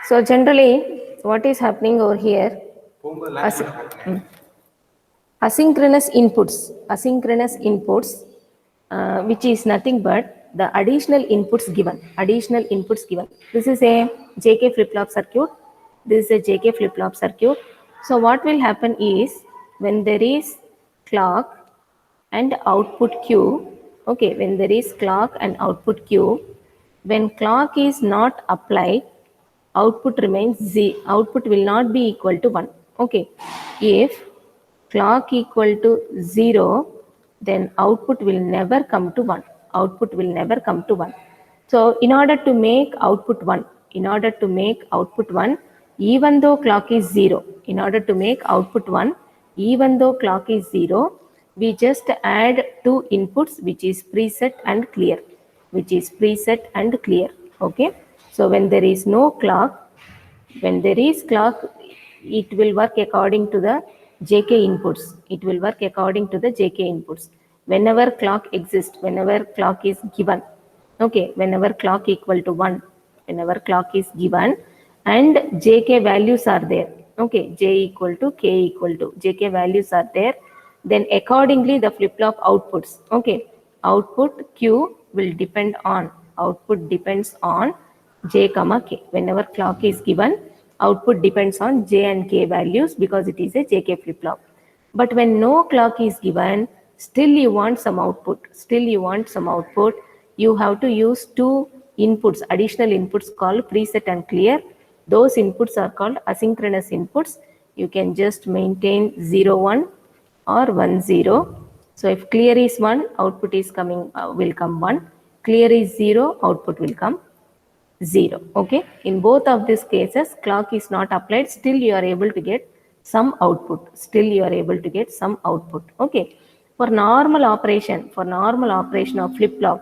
So generally, what is happening over here? As- asynchronous inputs, which is nothing but the additional inputs given. This is a JK flip-flop circuit. This is a JK flip-flop circuit. So what will happen is when there is clock and output Q, okay, when there is clock and output Q, when clock is not applied, output remains Z, output will not be equal to 1. Okay, if clock equal to 0, then output will never come to 1. Output will never come to 1. So in order to make output 1, even though clock is 0, in order to make output 1, even though clock is 0, we just add two inputs, which is preset and clear, okay. So when there is no clock, it will work according to the JK inputs. Whenever clock exists, whenever clock is given, okay, whenever clock equal to 1, whenever clock is given and JK values are there, okay, J equal to K equal to, JK values are there, then accordingly the flip-flop outputs, okay, output Q will depend on, output depends on J comma K. Whenever clock is given, output depends on J and K values because it is a JK flip-flop. But when no clock is given, still you want some output. You have to use two inputs, additional inputs called preset and clear. Those inputs are called asynchronous inputs. You can just maintain 0, 1 or 1, 0. So if clear is 1, output is coming, will come 1. Clear is 0, output will come 0. Okay. In both of these cases, clock is not applied. Still you are able to get some output. Okay. For normal operation of flip-flop,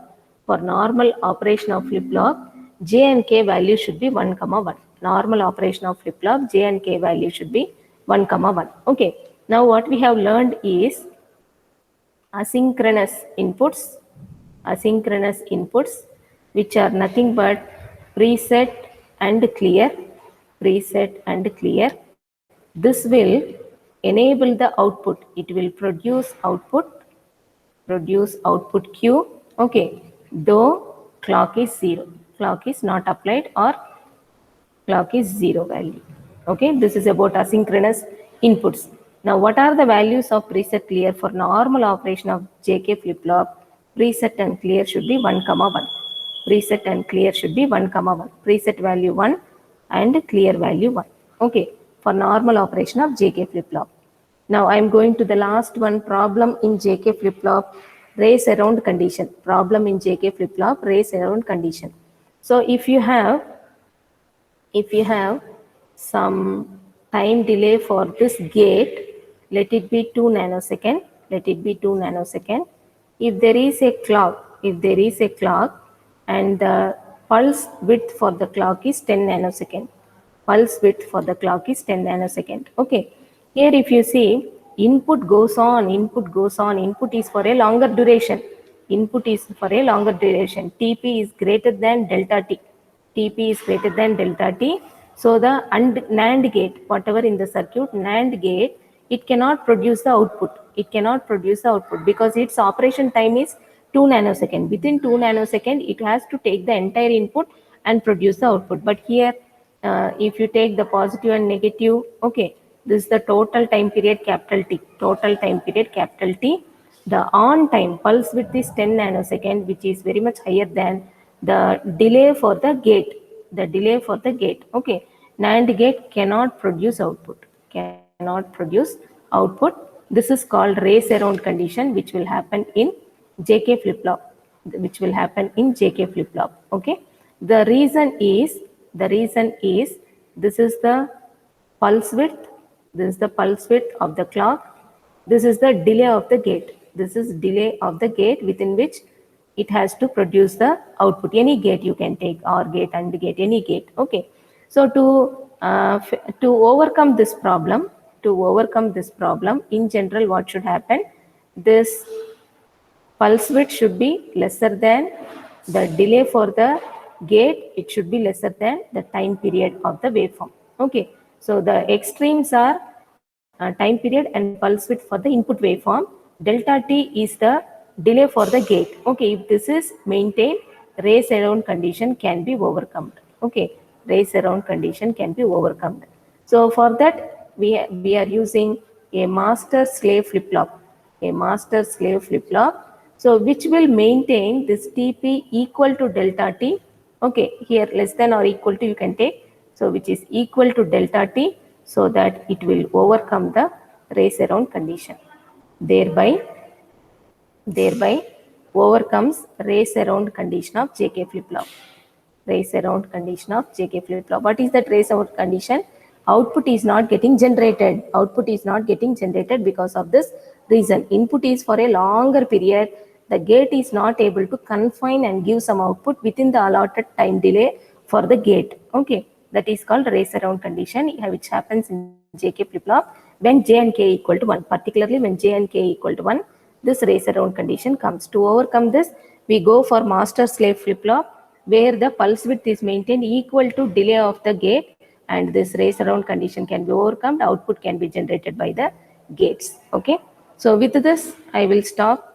J and K value should be 1, 1. Normal operation of flip-flop, J and K value should be 1, 1. Okay. Now what we have learned is asynchronous inputs, which are nothing but preset and clear. This will enable the output. It will produce output Q, okay, though clock is 0, clock is not applied or clock is 0 value. Okay, this is about asynchronous inputs. Now, what are the values of preset clear for normal operation of JK flip-flop? Preset and clear should be 1, 1. Preset value 1 and clear value 1. Okay, for normal operation of JK flip-flop. Now, I am going to the last one, problem in JK flip-flop, race around condition. So, if you have some time delay for this gate, let it be 2 nanosecond. If there is a clock, and the pulse width for the clock is 10 nanosecond. Okay. Here if you see, input goes on. Input is for a longer duration. TP is greater than delta T. So the NAND gate, whatever in the circuit, NAND gate, it cannot produce the output. Because its operation time is 2 nanosecond. Within 2 nanosecond, it has to take the entire input and produce the output. But here, if you take the positive and negative, okay, this is the total time period capital T. The on time pulse width is 10 nanosecond, which is very much higher than the delay for the gate. Okay, NAND gate cannot produce output. This is called race around condition, which will happen in JK flip-flop. Okay, the reason is this is the pulse width. Of the clock. This is the delay of the gate. Within which it has to produce the output. Any gate you can take, OR gate, AND gate, any gate. Okay. So to overcome this problem, in general, what should happen? This pulse width should be lesser than the delay for the gate, it should be lesser than the time period of the waveform. Okay, so the extremes are time period and pulse width for the input waveform. Delta t is the delay for the gate. Okay, if this is maintained, race around condition can be overcome. Okay, race around condition can be overcome. So for that, we are using a master slave flip flop, a master slave flip flop. So which will maintain this TP equal to delta t. Okay, here less than or equal to you can take. So which is equal to delta t, so that it will overcome the race around condition. Thereby overcomes race around condition of JK flip flop. Race around condition of JK flip flop. What is that race around condition? Output is not getting generated. Output is not getting generated because of this reason. Input is for a longer period. The gate is not able to confine and give some output within the allotted time delay for the gate. Okay, that is called race around condition, which happens in JK flip flop when J and K equal to 1. Particularly when J and K equal to 1, this race around condition comes. To overcome this, we go for master slave flip flop, where the pulse width is maintained equal to delay of the gate, and this race around condition can be overcome. The output can be generated by the gates. Okay, so with this I will stop.